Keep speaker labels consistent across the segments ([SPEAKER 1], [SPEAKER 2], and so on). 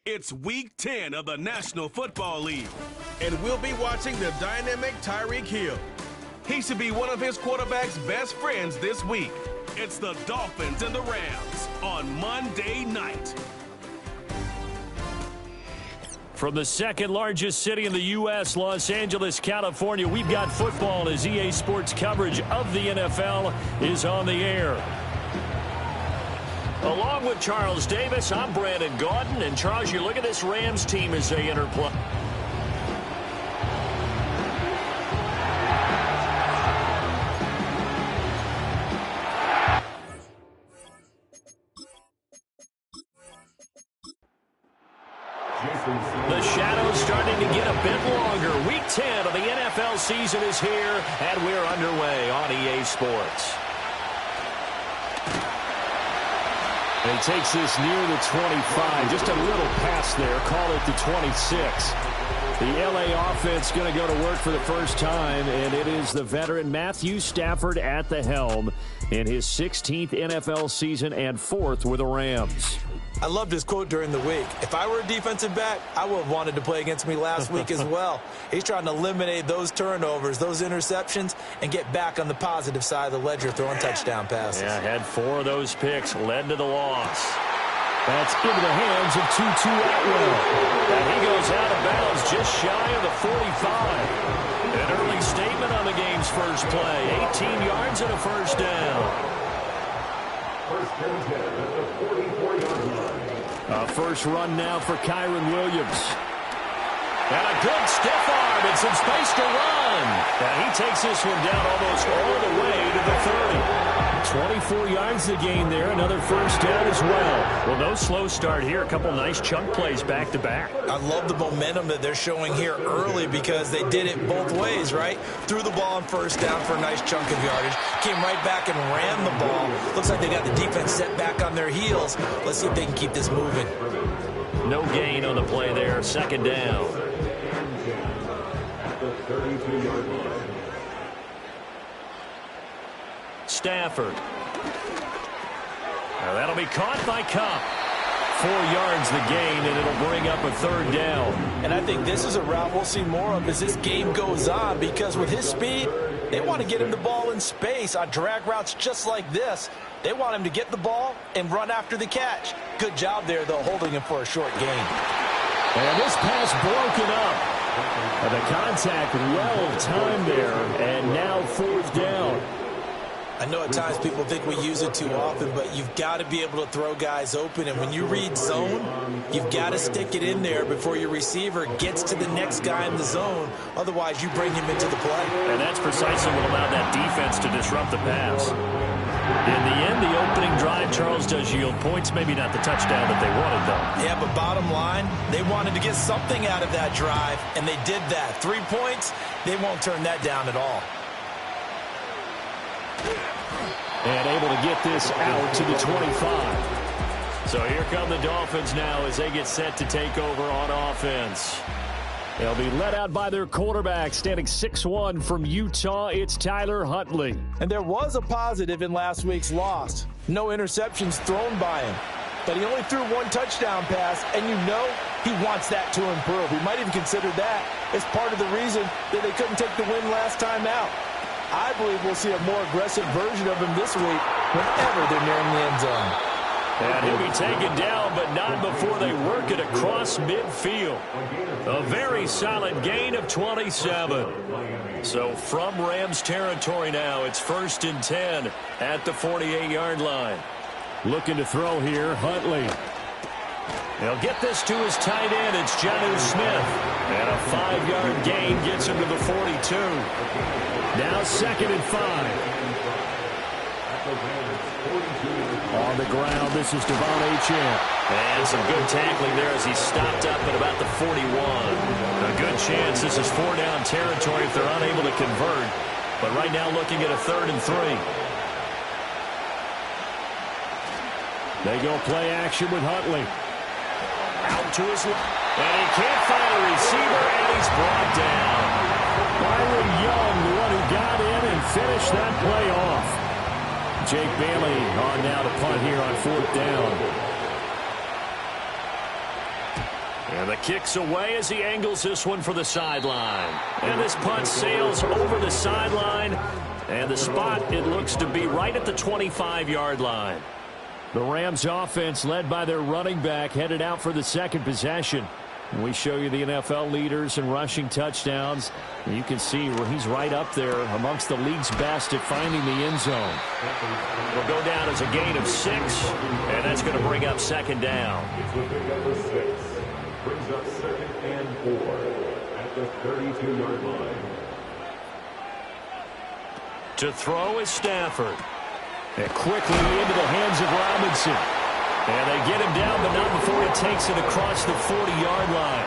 [SPEAKER 1] It's Week 10 of the National Football League.
[SPEAKER 2] And we'll be watching the dynamic Tyreek Hill.
[SPEAKER 1] He should be one of his quarterback's best friends this week. It's the Dolphins and the Rams on Monday night.
[SPEAKER 3] From the second largest city in the U.S., Los Angeles, California, we've got football as EA Sports coverage of the NFL is on the air. Along with Charles Davis, I'm Brandon Gaudin. And Charles, you look at this Rams team as they enter play. The shadow's starting to get a bit longer. Week 10 of the NFL season is here, and we're underway on EA Sports. And he takes this near the 25. Just a little pass there. Call it the 26. The LA offense going to go to work for the first time, and it is the veteran Matthew Stafford at the helm in his 16th NFL season and 4th with the Rams.
[SPEAKER 4] I loved his quote during the week. If I were a defensive back, I would have wanted to play against me last week as well. He's trying to eliminate those turnovers, those interceptions, and get back on the positive side of the ledger throwing touchdown passes.
[SPEAKER 3] Yeah, had 4 of those picks, led to the loss. That's into the hands of Tutu Atwell. And he goes out of bounds just shy of the 45. An early statement on the game's first play. 18 yards and a first down. First run now for Kyron Williams. And a good stiff arm and some space to run. And he takes this one down almost all the way to the 30. 24 yards to gain there. Another first down as well. Well, no slow start here. A couple nice chunk plays back to back.
[SPEAKER 4] I love the momentum that they're showing here early because they did it both ways, right? Threw the ball on first down for a nice chunk of yardage. Came right back and ran the ball. Looks like they got the defense set back on their heels. Let's see if they can keep this moving.
[SPEAKER 3] No gain on the play there. Second down. Stafford. Now that'll be caught by Kupp. 4 yards the gain, and it'll bring up a third down.
[SPEAKER 4] And I think this is a route we'll see more of as this game goes on because with his speed, they want to get him the ball in space on drag routes just like this. They want him to get the ball and run after the catch. Good job there, though, holding him for a short gain.
[SPEAKER 3] And this pass broken up. And the contact well timed there, and now fourth down.
[SPEAKER 4] I know at times people think we use it too often, but you've got to be able to throw guys open. And when you read zone, you've got to stick it in there before your receiver gets to the next guy in the zone. Otherwise, you bring him into the play.
[SPEAKER 3] And that's precisely what allowed that defense to disrupt the pass. In the end, the opening drive, Charles, does yield points. Maybe not the touchdown that they wanted, though.
[SPEAKER 4] Yeah, but bottom line, they wanted to get something out of that drive, and they did that. 3 points, they won't turn that down at all.
[SPEAKER 3] And able to get this out to the 25. So here come the Dolphins now as they get set to take over on offense. They'll be led out by their quarterback, standing 6'1" from Utah. It's Tyler Huntley.
[SPEAKER 4] And there was a positive in last week's loss. No interceptions thrown by him. But he only threw 1 touchdown pass, and you know he wants that to improve. He might even consider that as part of the reason that they couldn't take the win last time out. I believe we'll see a more aggressive version of him this week whenever they're nearing the end zone.
[SPEAKER 3] And he'll be taken down, but not before they work it across midfield. A very solid gain of 27. So from Rams territory now, it's 1st and 10 at the 48-yard line. Looking to throw here, Huntley. They'll get this to his tight end. It's Jonnu Smith. And a 5-yard gain gets him to the 42. Now 2nd and 5. On the ground, this is Devon Achane. And some good tackling there as he stopped up at about the 41. A good chance this is 4-down territory if they're unable to convert. But right now looking at a 3rd and 3. They go play action with Huntley. Out to his left. And he can't find a receiver, and he's brought down. Byron Young, the one who got in and finished that play off. Jake Bailey on now to punt here on 4th down. And the kick's away as he angles this one for the sideline. And this punt sails over the sideline. And the spot, it looks to be right at the 25-yard line. The Rams offense, led by their running back, headed out for the second possession. We show you the NFL leaders in rushing touchdowns. You can see where he's right up there amongst the league's best at finding the end zone. Will go down as a gain of 6, and that's going to bring up second down.
[SPEAKER 5] Brings up 2nd and 4 at the 32-yard line.
[SPEAKER 3] To throw is Stafford. And quickly into the hands of Robinson. And they get him down, but not before he takes it across the 40-yard line.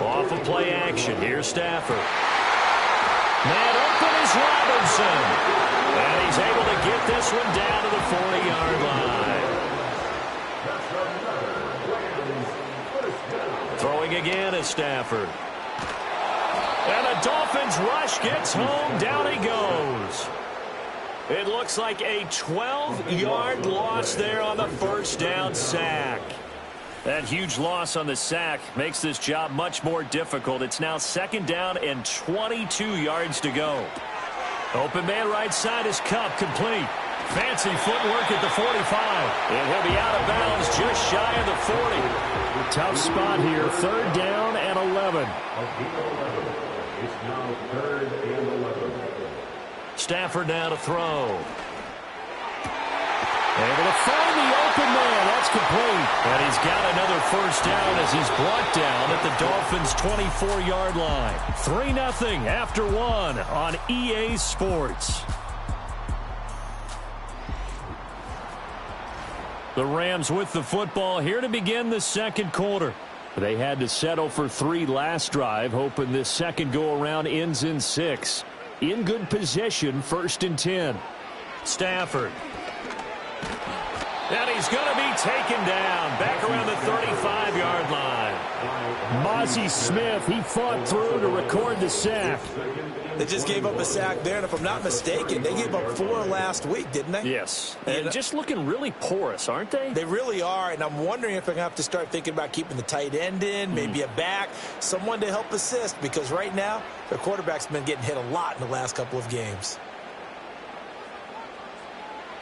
[SPEAKER 3] Off of play action. Here's Stafford. Man open is Robinson. And he's able to get this one down to the 40-yard line. Throwing again is Stafford. And the Dolphins rush gets home. Down he goes. It looks like a 12-yard loss there on the first down sack. That huge loss on the sack makes this job much more difficult. It's now 2nd down and 22 yards to go. Open man right side is Cup, complete. Fancy footwork at the 45. And he'll be out of bounds just shy of the 40. Tough spot here. 3rd down and 11.
[SPEAKER 5] It's now 3rd and 11.
[SPEAKER 3] Stafford now to throw. Able to find the open man. That's complete. And he's got another first down as he's brought down at the Dolphins' 24-yard line. 3-0 after 1 on EA Sports. The Rams with the football here to begin the second quarter. They had to settle for 3 last drive, hoping this second go-around ends in 6. In good position, 1st and 10. Stafford. And he's going to be taken down back around the 35-yard line. Mozzie Smith, he fought through to record the sack.
[SPEAKER 4] They just gave up a sack there, and if I'm not mistaken, they gave up 4 last week, didn't they?
[SPEAKER 3] Yes, and just looking really porous, aren't they?
[SPEAKER 4] They really are, and I'm wondering if they're going to have to start thinking about keeping the tight end in, maybe a back, someone to help assist, because right now, their quarterback's been getting hit a lot in the last couple of games.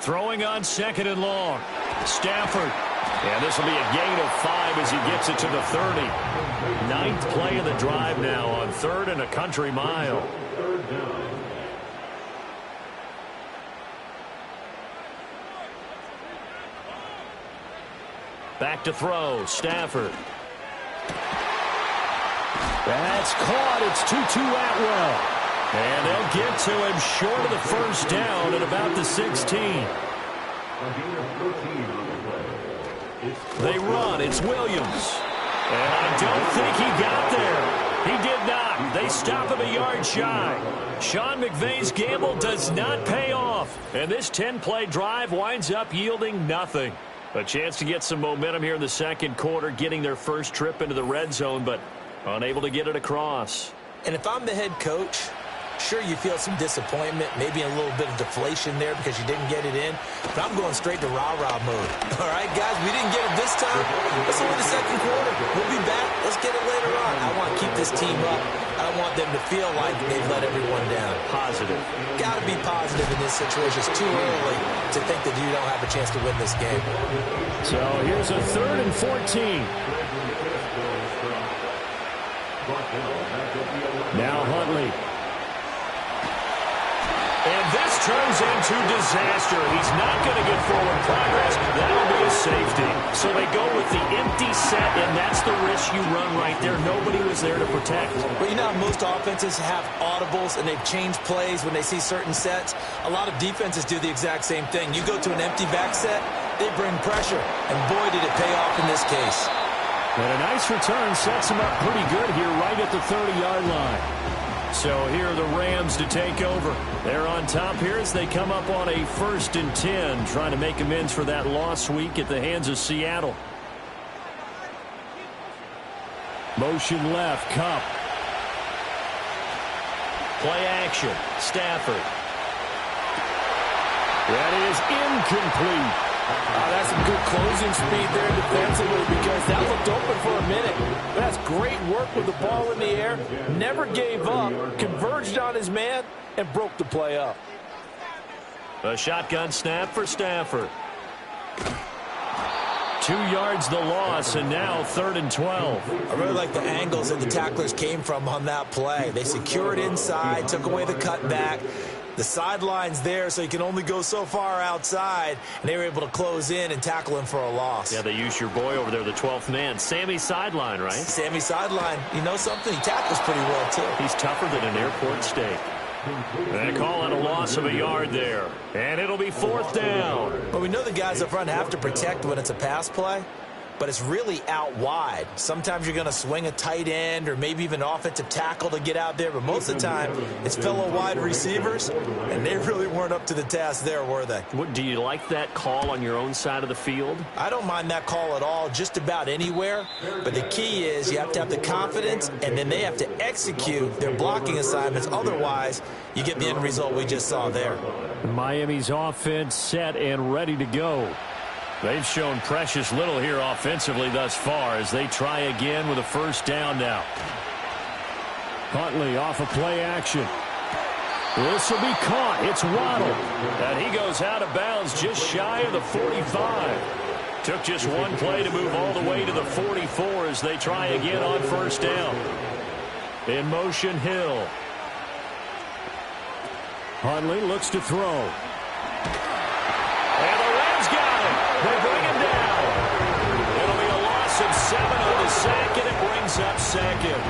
[SPEAKER 3] Throwing on 2nd and long. Stafford. And this will be a gain of 5 as he gets it to the 30. 9th play of the drive now on 3rd and a country mile. Back to throw. Stafford. That's caught. It's 2-2 Atwell. And they'll get to him short of the first down at about the 16. They run. It's Williams. And I don't think he got there. He did not. They stop him a yard shy. Sean McVay's gamble does not pay off. And this 10-play drive winds up yielding nothing. A chance to get some momentum here in the second quarter, getting their first trip into the red zone, but unable to get it across.
[SPEAKER 4] And if I'm the head coach, sure, you feel some disappointment, maybe a little bit of deflation there because you didn't get it in. But I'm going straight to rah-rah mode. All right, guys, we didn't get it this time. Let's win the second quarter. We'll be back. Let's get it later on. I want to keep this team up. I don't want them to feel like they've let everyone down.
[SPEAKER 3] Positive.
[SPEAKER 4] Got to be positive in this situation. It's too early to think that you don't have a chance to win this game.
[SPEAKER 3] So here's a 3rd and 14. Now Huntley. And this turns into disaster. He's not going to get forward progress. That'll be a safety. So they go with the empty set, and that's the risk you run right there. Nobody was there to protect.
[SPEAKER 4] But you know how most offenses have audibles, and they've changed plays when they see certain sets? A lot of defenses do the exact same thing. You go to an empty back set, they bring pressure. And boy, did it pay off in this case.
[SPEAKER 3] And a nice return sets them up pretty good here right at the 30-yard line. So here are the Rams to take over. They're on top here as they come up on a 1st and 10, trying to make amends for that lost week at the hands of Seattle. Motion left, Cup. Play action, Stafford. That is incomplete.
[SPEAKER 4] That's some good closing speed there defensively because that looked open for a minute. But that's great work with the ball in the air. Never gave up, converged on his man, and broke the play up.
[SPEAKER 3] A shotgun snap for Stafford. 2 yards the loss, and now 3rd and 12.
[SPEAKER 4] I really like the angles that the tacklers came from on that play. They secured inside, took away the cutback. The sideline's there, so you can only go so far outside, and they were able to close in and tackle him for a loss.
[SPEAKER 3] Yeah, they used your boy over there, the 12th man. Sammy Sideline, right?
[SPEAKER 4] Sammy Sideline. You know something? He tackles pretty well, too.
[SPEAKER 3] He's tougher than an airport steak. They call it a loss of a yard there. And it'll be 4th down.
[SPEAKER 4] But we know the guys up front have to protect when it's a pass play, but it's really out wide. Sometimes you're going to swing a tight end or maybe even offensive tackle to get out there, but most of the time it's fellow wide receivers, and they really weren't up to the task there, were they?
[SPEAKER 3] Do you like that call on your own side of the field?
[SPEAKER 4] I don't mind that call at all, just about anywhere, but the key is you have to have the confidence, and then they have to execute their blocking assignments. Otherwise, you get the end result we just saw there.
[SPEAKER 3] Miami's offense set and ready to go. They've shown precious little here offensively thus far as they try again with a 1st down now. Huntley off of play action. This will be caught. It's Waddle. And he goes out of bounds just shy of the 45. Took just one play to move all the way to the 44 as they try again on 1st down. In motion, Hill. Huntley looks to throw. And the Rams got him. They bring him down. It'll be a loss of 7 on the sack, and it brings up 2nd.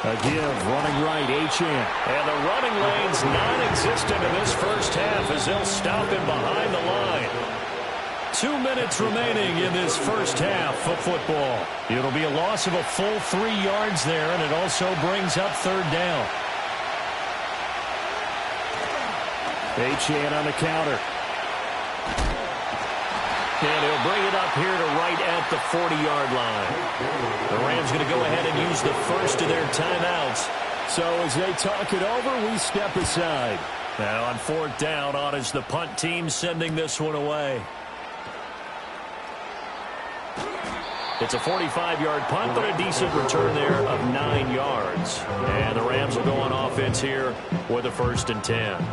[SPEAKER 3] A give, running right, Achane. And the running lane's non-existent in this 1st half as they'll stop him behind the line. 2 minutes remaining in this 1st half of football. It'll be a loss of a full 3 yards there, and it also brings up 3rd down. Achane on the counter. And he'll bring it up here to right at the 40-yard line. The Rams going to go ahead and use the first of their timeouts. So as they talk it over, we step aside. Now on 4th down, on is the punt team sending this one away. It's a 45-yard punt, but a decent return there of 9 yards. And the Rams will go on offense here with a 1st and 10.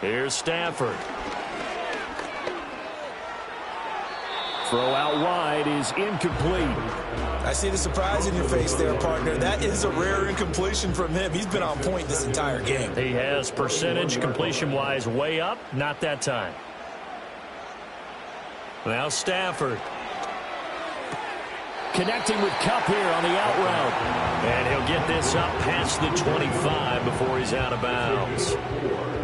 [SPEAKER 3] Here's Stafford. Throw out wide is incomplete.
[SPEAKER 4] I see the surprise in your face there, partner. That is a rare incompletion from him. He's been on point this entire game.
[SPEAKER 3] He has percentage completion-wise way up. Not that time. Now Stafford. Connecting with Kupp here on the out route. And he'll get this up past the 25 before he's out of bounds.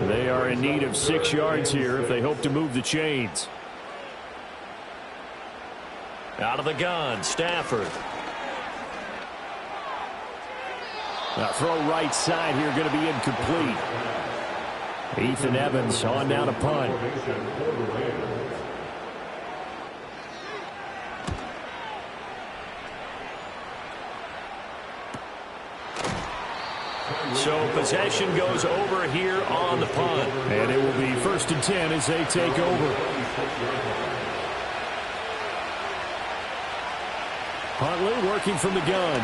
[SPEAKER 3] They are in need of 6 yards here if they hope to move the chains. Out of the gun, Stafford. Now throw right side here going to be incomplete. Ethan Evans on down to punt. So possession goes over here on the punt. And it will be 1st and 10 as they take over. Huntley working from the gun.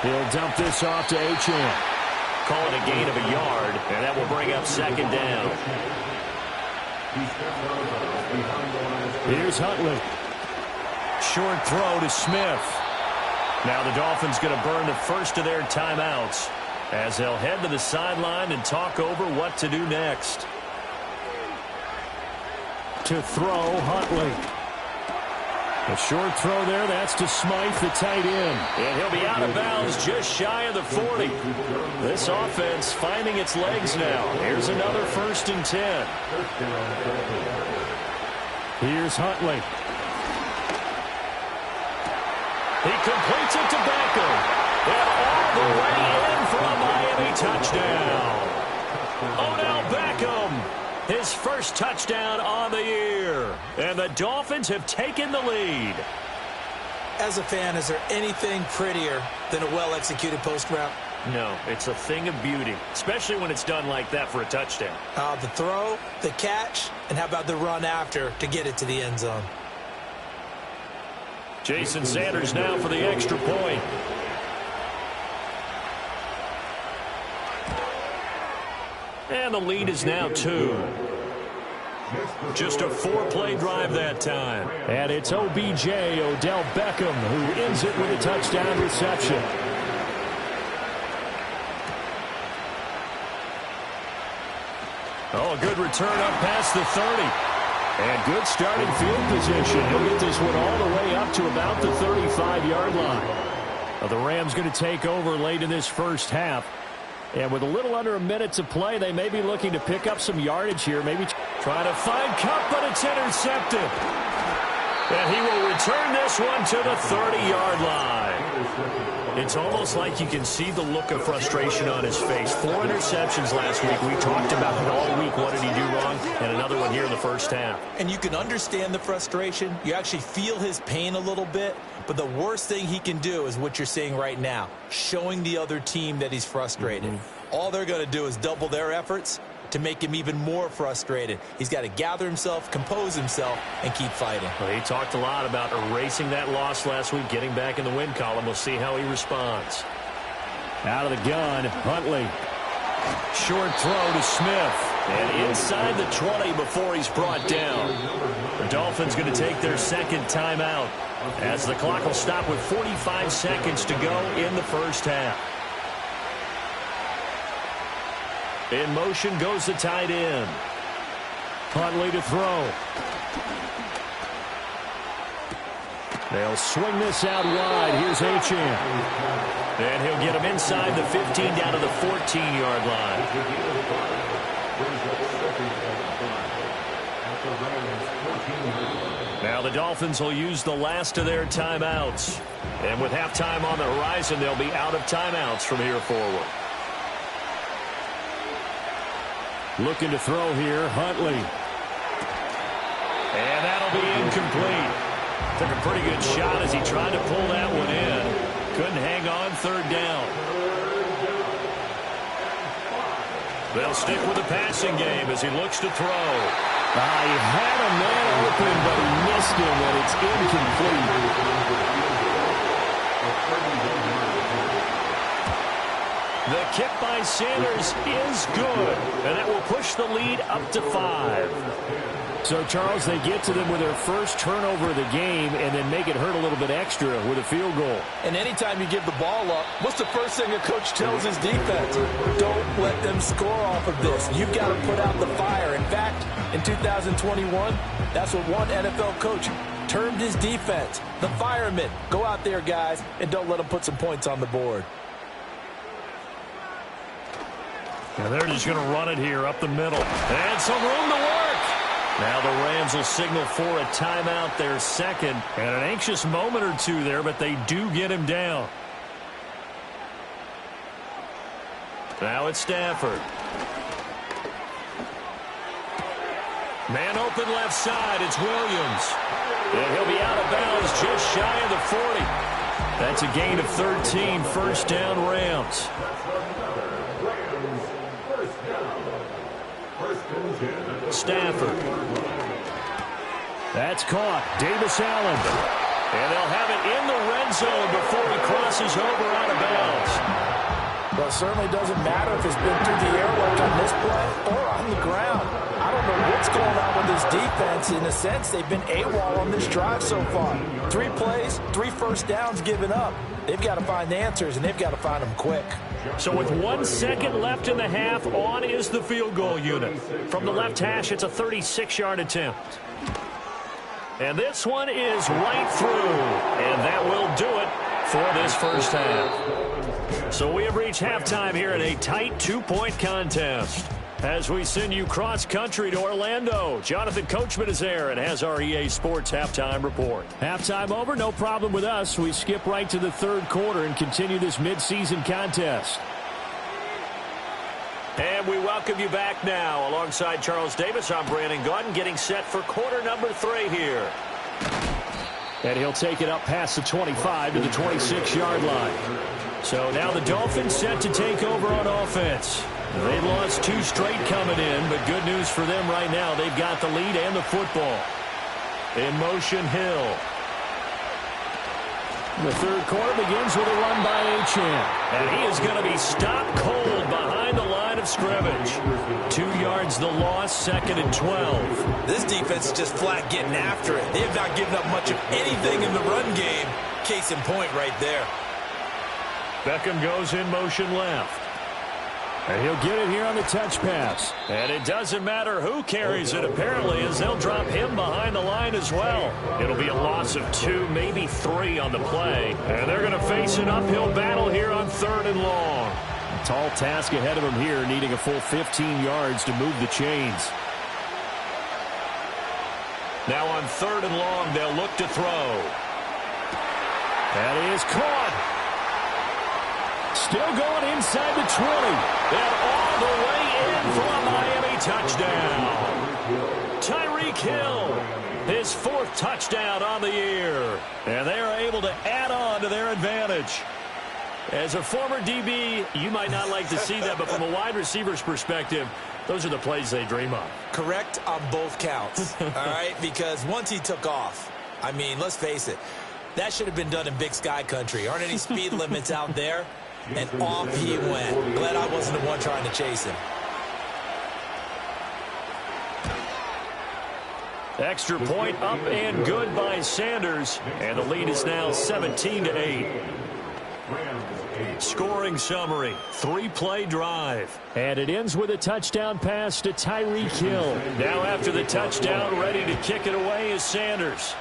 [SPEAKER 3] He'll dump this off to Achane. Call it a gain of a yard, and that will bring up 2nd down. Here's Huntley. Short throw to Smith. Now the Dolphins going to burn the first of their timeouts as they'll head to the sideline and talk over what to do next. To throw, Huntley. A short throw there, that's to Smythe, the tight end. And he'll be out of bounds just shy of the 40. This offense finding its legs now. Here's another 1st and 10. Here's Huntley. He completes it to Beckham. And all the way in for a Miami touchdown. Odell Beckham, his first touchdown on the year. And the Dolphins have taken the lead.
[SPEAKER 4] As a fan, is there anything prettier than a well-executed post route?
[SPEAKER 3] No, it's a thing of beauty, especially when it's done like that for a touchdown.
[SPEAKER 4] The throw, the catch, and how about the run after to get it to the end zone?
[SPEAKER 3] Jason Sanders now for the extra point. And the lead is now 2. Just a 4-play drive that time. And it's OBJ, Odell Beckham, who ends it with a touchdown reception. Oh, a good return up past the 30. And good starting field position. He'll get this one all the way up to about the 35-yard line. Now, the Rams going to take over late in this first half. And with a little under a minute to play, they may be looking to pick up some yardage here. Maybe trying to find Cup, but it's intercepted. And he will return this one to the 30-yard line. It's almost like you can see the look of frustration on his face. 4 interceptions last week. We talked about it all week. What did he do wrong? And another one here in the first half.
[SPEAKER 4] And you can understand the frustration. You actually feel his pain a little bit. But the worst thing he can do is what you're seeing right now, showing the other team that he's frustrated. All they're going to do is double their efforts to make him even more frustrated. He's got to gather himself, compose himself, and keep fighting.
[SPEAKER 3] Well, he talked a lot about erasing that loss last week, getting back in the win column. We'll see how he responds. Out of the gun, Huntley. Short throw to Smith. And inside the 20 before he's brought down. The Dolphins going to take their second timeout as the clock will stop with 45 seconds to go in the first half. In motion goes the tight end. Huntley to throw. They'll swing this out wide. Here's Achane. And he'll get him inside the 15 down to the 14-yard line. Now the Dolphins will use the last of their timeouts. And with halftime on the horizon, they'll be out of timeouts from here forward. Looking to throw here, Huntley. And that'll be incomplete. Took a pretty good shot as he tried to pull that one in. Couldn't hang on, third down. They'll stick with the passing game as he looks to throw.
[SPEAKER 6] He had a man open, but he missed him, and it's incomplete.
[SPEAKER 3] The kick by Sanders is good, and that will push the lead up to 5.
[SPEAKER 6] So, Charles, they get to them with their first turnover of the game and then make it hurt a little bit extra with a field goal.
[SPEAKER 4] And anytime you give the ball up, what's the first thing a coach tells his defense? Don't let them score off of this. You've got to put out the fire. In fact, in 2021, that's what one NFL coach termed his defense, the firemen. Go out there, guys, and don't let them put some points on the board.
[SPEAKER 3] And they're just going to run it here up the middle. And some room to work. Now the Rams will signal for a timeout, their second. And an anxious moment or two there, but they do get him down. Now it's Stafford. Man open left side, it's Williams. And he'll be out of bounds just shy of the 40. That's a gain of 13, first down Rams. Stafford.
[SPEAKER 6] That's caught. Davis Allen.
[SPEAKER 3] And they'll have it in the red zone before he crosses over out of bounds.
[SPEAKER 4] Well, it certainly doesn't matter if it's been through the air like on this play or on the ground. I don't know what's going on with this defense. In a sense, they've been AWOL on this drive so far. 3 plays, 3 first downs given up. They've got to find answers, and they've got to find them quick.
[SPEAKER 3] So with 1 second left in the half, on is the field goal unit. From the left hash, it's a 36-yard attempt. And this one is right through. And that will do it for this first half. So we have reached halftime here in a tight 2-point contest. As we send you cross-country to Orlando, Jonathan Coachman is there and has our EA Sports Halftime Report.
[SPEAKER 6] Halftime over, no problem with us. We skip right to the third quarter and continue this midseason contest.
[SPEAKER 3] And we welcome you back now. Alongside Charles Davis, I'm Brandon Gaudin, getting set for quarter number 3 here.
[SPEAKER 6] And he'll take it up past the 25 to the 26-yard line. So now the Dolphins set to take over on offense. They lost 2 straight coming in, but good news for them right now. They've got the lead and the football. In motion, Hill. The third quarter begins with a run by Achane.
[SPEAKER 3] And he is going to be stopped cold behind the line of scrimmage. 2 yards the loss, 2nd and 12.
[SPEAKER 4] This defense is just flat getting after it. They have not given up much of anything in the run game. Case in point right there.
[SPEAKER 3] Beckham goes in motion left.
[SPEAKER 6] And he'll get it here on the touch pass.
[SPEAKER 3] And it doesn't matter who carries it, apparently, as they'll drop him behind the line as well. It'll be a loss of 2, maybe 3 on the play. And they're going to face an uphill battle here on 3rd and long.
[SPEAKER 6] A tall task ahead of him here, needing a full 15 yards to move the chains.
[SPEAKER 3] Now on 3rd and long, they'll look to throw.
[SPEAKER 6] That is caught. Still going inside the 20.
[SPEAKER 3] And all the way in for a Miami touchdown. Tyreek Hill, his 4th touchdown on the year. And they are able to add on to their advantage. As a former DB, you might not like to see that, but from a wide receiver's perspective, those are the plays they dream of.
[SPEAKER 4] Correct on both counts, all right? Because once he took off, I mean, let's face it, that should have been done in Big Sky country. Aren't any speed limits out there? And off he went. Glad I wasn't the one trying to chase him.
[SPEAKER 3] Extra point up and good by Sanders. And the lead is now 17-8. Scoring summary, 3-play drive.
[SPEAKER 6] And it ends with a touchdown pass to Tyreek Hill.
[SPEAKER 3] Now after the touchdown, ready to kick it away is Sanders.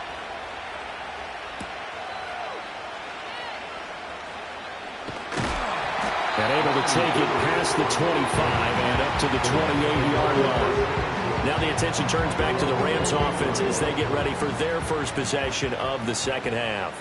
[SPEAKER 6] And able to take it past the 25 and up to the 28-yard line.
[SPEAKER 3] Now the attention turns back to the Rams offense as they get ready for their first possession of the second half.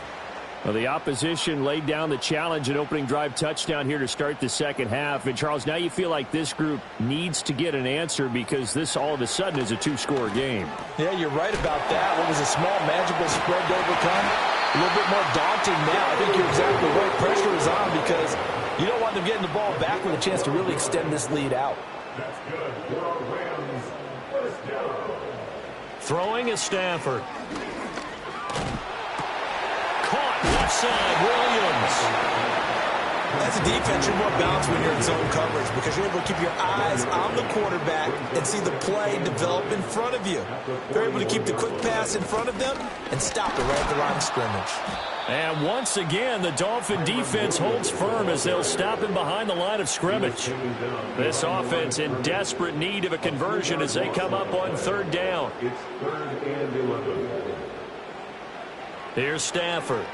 [SPEAKER 6] Well, the opposition laid down the challenge, an opening drive touchdown here to start the second half. And, Charles, now you feel like this group needs to get an answer because this all of a sudden is a 2-score game.
[SPEAKER 4] Yeah, you're right about that. What was a small, manageable spread to overcome? A little bit more daunting now. I think you're exactly right. Pressure is on because you don't want them getting the ball back with a chance to really extend this lead out.
[SPEAKER 5] That's good for our Rams. First down.
[SPEAKER 3] Throwing is Stafford. Caught left side, Williams.
[SPEAKER 4] As a defense, you're more balanced when you're in zone coverage because you're able to keep your eyes on the quarterback and see the play develop in front of you. They're able to keep the quick pass in front of them and stop it right at the line of scrimmage.
[SPEAKER 3] And once again, the Dolphin defense holds firm as they'll stop him behind the line of scrimmage. This offense in desperate need of a conversion as they come up on 3rd down.
[SPEAKER 5] It's 3rd and 11.
[SPEAKER 3] Here's Stafford.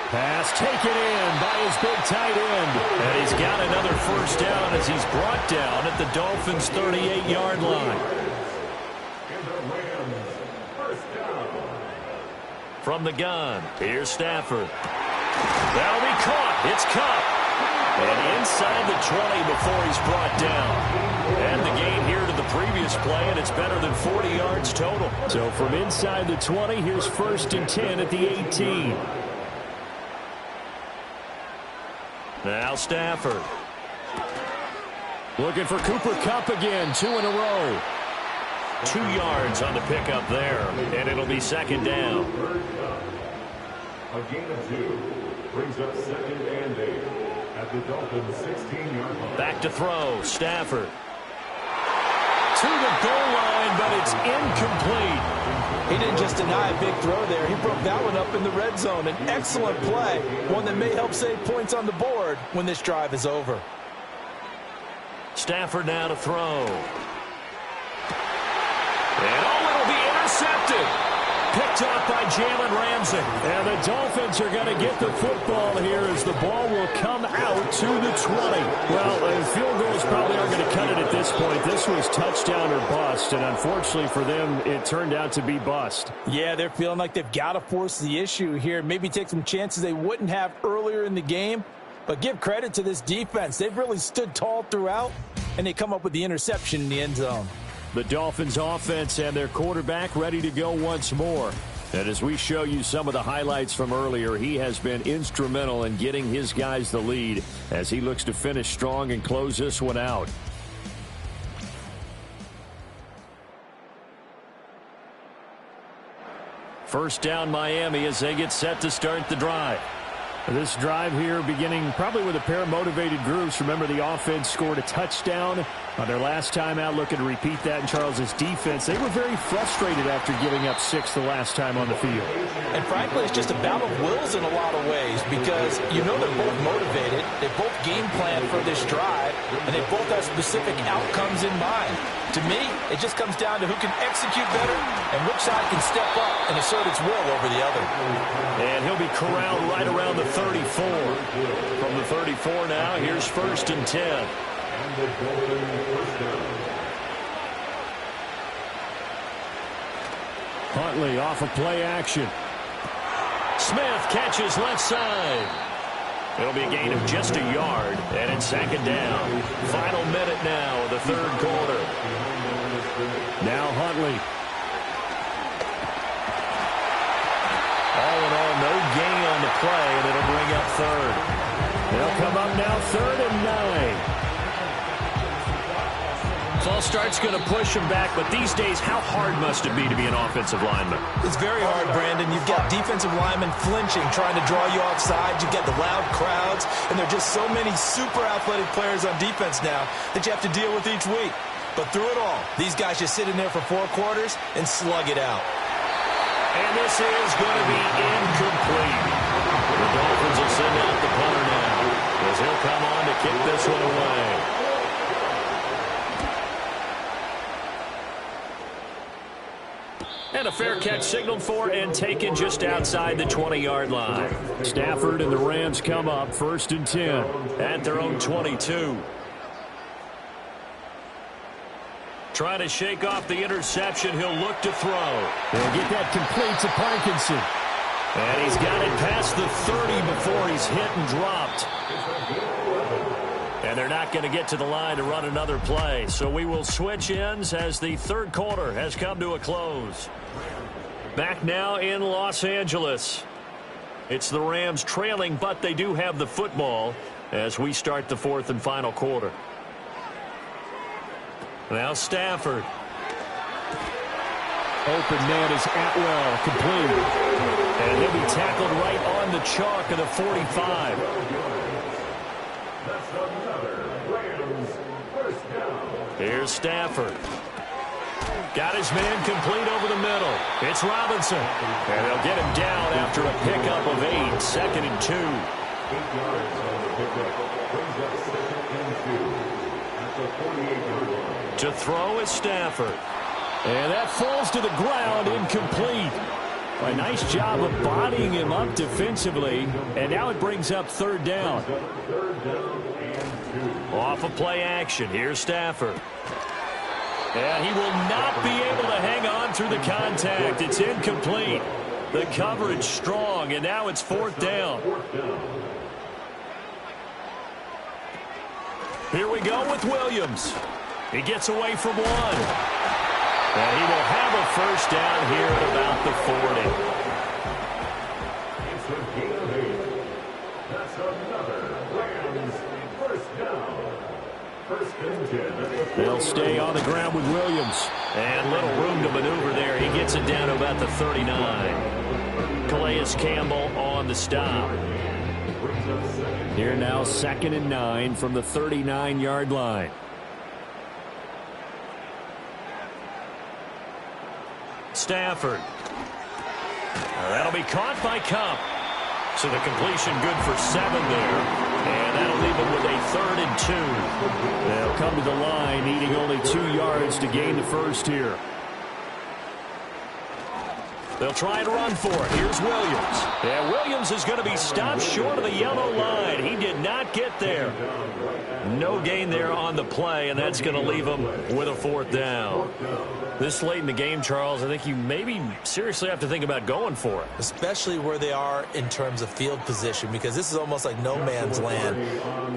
[SPEAKER 6] Pass taken in by his big tight end.
[SPEAKER 3] And he's got another first down as he's brought down at the Dolphins' 38-yard line. From the gun, here's Stafford. That'll be caught. It's Cup. And inside the 20 before he's brought down. And the gain here to the previous play, and it's better than 40 yards total.
[SPEAKER 6] So from inside the 20, here's 1st and 10 at the 18.
[SPEAKER 3] Now Stafford.
[SPEAKER 6] Looking for Cooper Kupp again, 2 in a row.
[SPEAKER 3] 2 yards on the pickup there, and it'll be 2nd down.
[SPEAKER 5] A gain of 2 brings up 2nd and 8 at the Dolphins' 16-yard line.
[SPEAKER 3] Back to throw, Stafford. To the goal line, but it's incomplete.
[SPEAKER 4] He didn't just deny a big throw there. He broke that one up in the red zone. An excellent play, one that may help save points on the board when this drive is over.
[SPEAKER 3] Stafford now to throw. And it'll be intercepted. Picked up by Jalen Ramsey.
[SPEAKER 6] And the Dolphins are going to get the football here as the ball will come out to the 20. Well, field goals probably aren't going to cut it at this point. This was touchdown or bust, and unfortunately for them, it turned out to be bust.
[SPEAKER 4] Yeah, they're feeling like they've got to force the issue here. Maybe take some chances they wouldn't have earlier in the game. But give credit to this defense. They've really stood tall throughout, and they come up with the interception in the end zone.
[SPEAKER 6] The Dolphins offense and their quarterback ready to go once more. And as we show you some of the highlights from earlier, he has been instrumental in getting his guys the lead as he looks to finish strong and close this one out. First down Miami as they get set to start the drive. This drive here beginning probably with a pair of motivated groups. Remember, the offense scored a touchdown on their last time out. Looking to repeat that in Charles's defense. They were very frustrated after giving up 6 the last time on the field.
[SPEAKER 4] And frankly, it's just a battle of wills in a lot of ways because you know they're both motivated. They both game plan for this drive, and they both have specific outcomes in mind. To me, it just comes down to who can execute better and which side can step up and assert its will over the other.
[SPEAKER 6] And he'll be corralled right around the 34. From the 34 now, here's 1st and 10. Huntley off of play action. Smith catches left side. It'll be a gain of just a yard, and it's 2nd down. Final minute now of the 3rd quarter. Now Huntley. All in all, no gain on the play, and it'll bring up 3rd. They'll come up now 3rd and 9. False start's going to push him back, but these days, how hard must it be to be an offensive lineman?
[SPEAKER 4] It's very hard, Brandon. You've got defensive linemen flinching, trying to draw you offside. You've got the loud crowds, and there are just so many super athletic players on defense now that you have to deal with each week. But through it all, these guys just sit in there for 4 quarters and slug it out.
[SPEAKER 6] And this is going to be incomplete. The Dolphins will send out the punter now as he'll come on to kick this one away. And a fair catch signaled for and taken just outside the 20-yard line. Stafford and the Rams come up 1st and 10 at their own 22. Trying to shake off the interception. He'll look to throw. They'll get that complete to Parkinson. And he's got it past the 30 before he's hit and dropped. And they're not going to get to the line to run another play. So we will switch ends as the 3rd quarter has come to a close. Back now in Los Angeles. It's the Rams trailing, but they do have the football as we start the 4th and final quarter. Now Stafford. Open man is Atwell, complete. And he'll be tackled right on the chalk of the 45. Here's Stafford. Got his man complete over the middle. It's Robinson. And they'll get him down after a pickup of 8. 2nd and 2.
[SPEAKER 5] 8 yards on the pickup. Brings up 2nd and 2 at the 48-yard line.
[SPEAKER 6] To throw is Stafford. And that falls to the ground, incomplete. A nice job of bodying him up defensively. And now it brings up 3rd down.
[SPEAKER 5] 3rd down and 2.
[SPEAKER 6] Off of play action. Here's Stafford. And he will not be able to hang on through the contact. It's incomplete. The coverage strong, and now it's 4th down. Here we go with Williams. He gets away from 1. And he will have a 1st down here at about the 40.
[SPEAKER 5] It's a gain of 8. That's another Rams 1st down. 1st and 10.
[SPEAKER 6] They'll stay on the ground with Williams. And little room to maneuver there. He gets it down to about the 39. Calais Campbell on the stop. Here now 2nd and 9 from the 39-yard line. Stafford. That'll be caught by Cup. So the completion good for 7 there. And that'll leave him with a 3rd and 2. They'll come to the line needing only 2 yards to gain the 1st here.
[SPEAKER 3] They'll try and run for it. Here's Williams. Yeah, Williams is going to be stopped short of the yellow line. He did not get there. No gain there on the play, and that's going to leave him with a 4th down. This late in the game, Charles, I think you maybe seriously have to think about going for it.
[SPEAKER 4] Especially where they are in terms of field position, because this is almost like no man's land.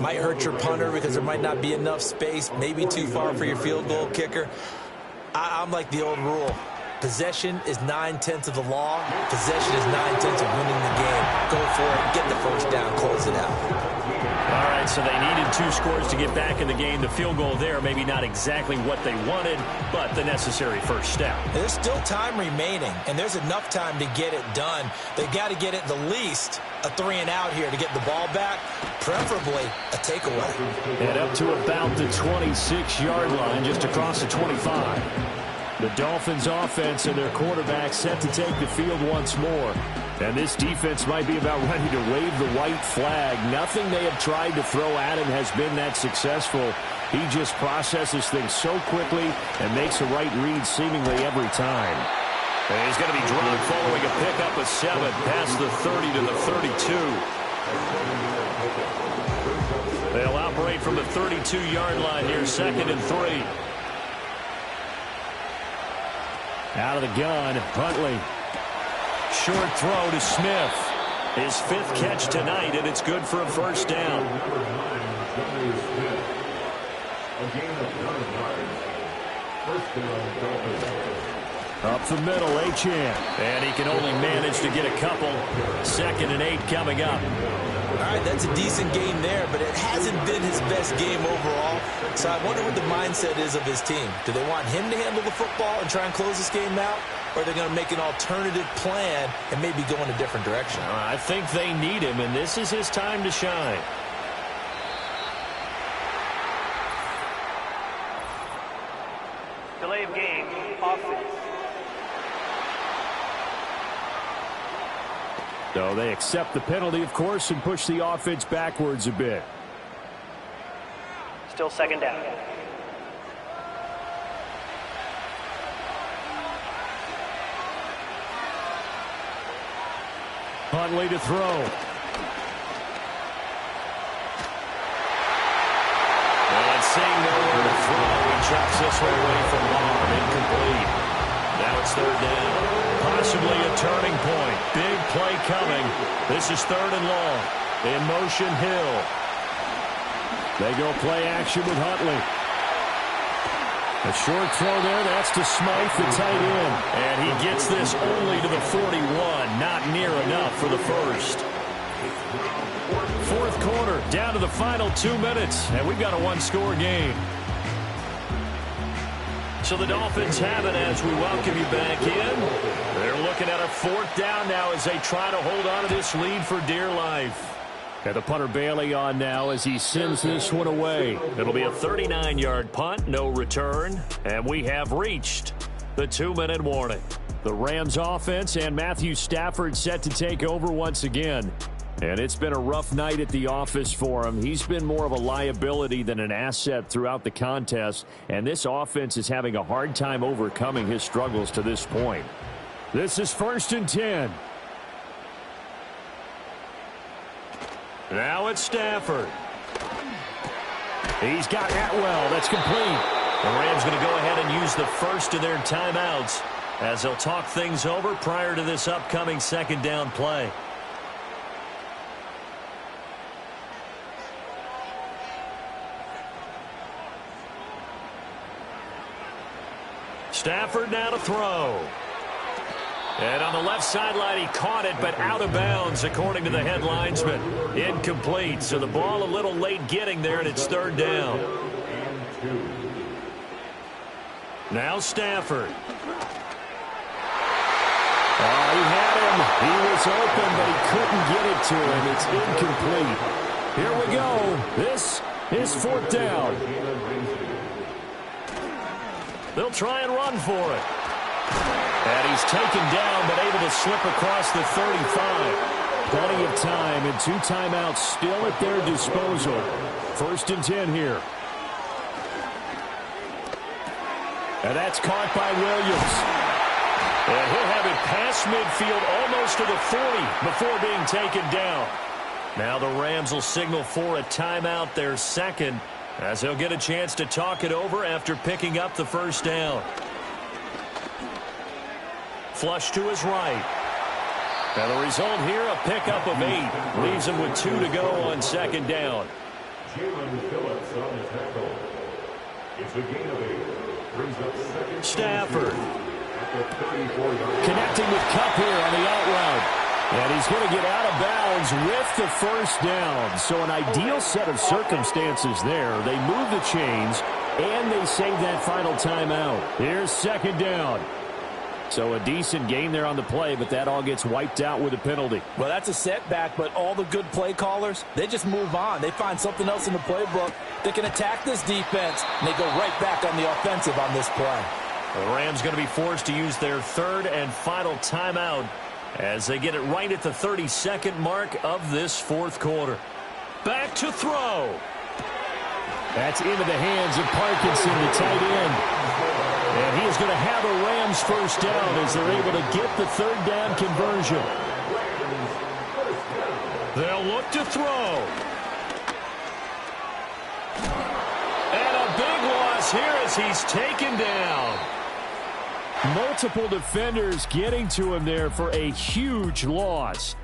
[SPEAKER 4] Might hurt your punter because there might not be enough space, maybe too far for your field goal kicker. I'm like the old rule. Possession is 9/10 of the law. Possession is 9/10 of winning the game. Go for it. Get the first down. Close it out.
[SPEAKER 3] All right, so they needed 2 scores to get back in the game. The field goal there, maybe not exactly what they wanted, but the necessary first step.
[SPEAKER 4] There's still time remaining, and there's enough time to get it done. They got to get it the least a 3-and-out here to get the ball back, preferably a takeaway.
[SPEAKER 3] And up to about the 26-yard line, just across the 25. The Dolphins offense and their quarterback set to take the field once more. And this defense might be about ready to wave the white flag. Nothing they have tried to throw at him has been that successful. He just processes things so quickly and makes a right read seemingly every time. And he's going to be dropped following a pickup of 7 past the 30 to the 32. They'll operate from the 32-yard line here, 2nd and 3. Out of the gun, Huntley. Short throw to Smith. His 5th catch tonight, and it's good for a first down. Up the middle, Achane. And he can only manage to get a couple. 2nd and 8 coming up.
[SPEAKER 4] All right, that's a decent game there, but it hasn't been his best game overall. So I wonder what the mindset is of his team. Do they want him to handle the football and try and close this game out? Or are they going to make an alternative plan and maybe go in a different direction?
[SPEAKER 3] I think they need him, and this is his time to shine.
[SPEAKER 7] Delay of game, offense.
[SPEAKER 3] So they accept the penalty, of course, and push the offense backwards a bit.
[SPEAKER 7] Still 2nd down.
[SPEAKER 3] Huntley to throw. And seeing nowhere to throw, he chucks this one away from arm. Incomplete. Now it's 3rd down. Possibly a turning point. Big play coming. This is 3rd and long. In motion, Hill. They go play action with Huntley. A short throw there. That's to Smythe, the tight end. And he gets this only to the 41. Not near enough for the first. 4th quarter, down to the final 2 minutes. And we've got a 1-score game. So the Dolphins have it as we welcome you back in. They're looking at a 4th down now as they try to hold on to this lead for dear life. Got the punter Bailey on now as he sends this one away. It'll be a 39-yard punt, no return, and we have reached the 2-minute warning. The Rams offense and Matthew Stafford set to take over once again. And it's been a rough night at the office for him. He's been more of a liability than an asset throughout the contest, and this offense is having a hard time overcoming his struggles to this point. This is 1st and 10. Now it's Stafford. He's got Atwell. That's complete. The Rams going to go ahead and use the first of their timeouts as they'll talk things over prior to this upcoming 2nd down play. Stafford now to throw. And on the left sideline, he caught it, but out of bounds, according to the head linesman. Incomplete. So the ball a little late getting there, and it's 3rd down. Now Stafford. He had him. He was open, but he couldn't get it to him. It's incomplete. Here we go. This is 4th down. They'll try and run for it. And he's taken down, but able to slip across the 35. Plenty of time, and 2 timeouts still at their disposal. 1st and 10 here. And that's caught by Williams. And he'll have it past midfield almost to the 40 before being taken down. Now the Rams will signal for a timeout, their second, as he'll get a chance to talk it over after picking up the first down. Flush to his right. And the result here, a pickup of 8. Leaves him with 2 to go on second down.
[SPEAKER 5] Jalen Phillips on the tackle. It's a gain of 8. Brings up second.
[SPEAKER 3] Stafford.
[SPEAKER 5] At the 34-yard.
[SPEAKER 6] Connecting with Kupp here on the out route. And he's going to get out of bounds with the first down. So an ideal set of circumstances there. They move the chains, and they save that final timeout. Here's second down. So a decent gain there on the play, but that all gets wiped out with a penalty.
[SPEAKER 4] Well, that's a setback, but all the good play callers, they just move on. They find something else in the playbook that can attack this defense, and they go right back on the offensive on this play.
[SPEAKER 3] The Rams going to be forced to use their third and final timeout as they get it right at the 32nd mark of this fourth quarter. Back to throw.
[SPEAKER 6] That's into the hands of Parkinson, the tight end. And he is going to have a Rams first down as they're able to get the third down conversion.
[SPEAKER 3] They'll look to throw. And a big loss here as he's taken down.
[SPEAKER 6] Multiple defenders getting to him there for a huge loss.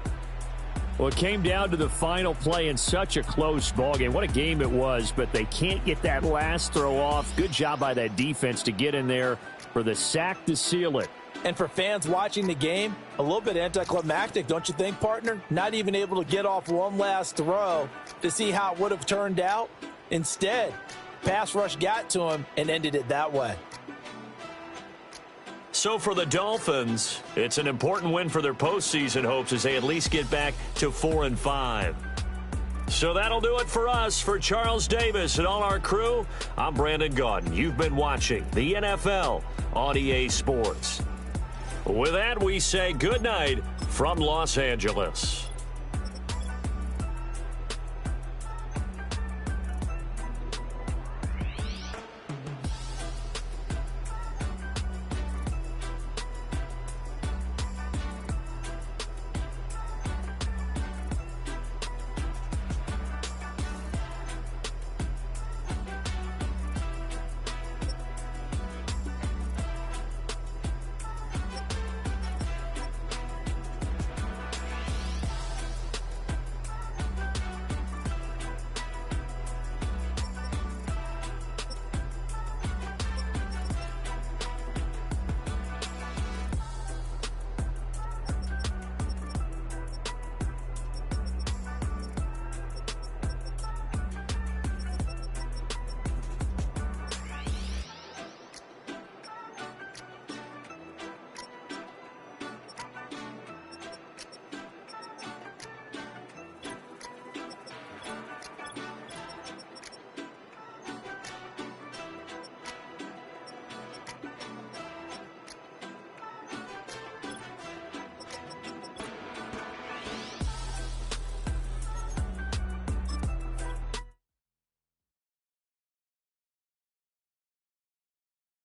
[SPEAKER 6] Well, it came down to the final play in such a close ballgame. What a game it was, but they can't get that last throw off. Good job by that defense to get in there for the sack to seal it.
[SPEAKER 4] And for fans watching the game, a little bit anticlimactic, don't you think, partner? Not even able to get off one last throw to see how it would have turned out. Instead, pass rush got to him and ended it that way.
[SPEAKER 3] So for the Dolphins, it's an important win for their postseason hopes as they at least get back to 4-5. So that'll do it for us. For Charles Davis and all our crew, I'm Brandon Gaudin. You've been watching the NFL on EA Sports. With that, we say good night from Los Angeles.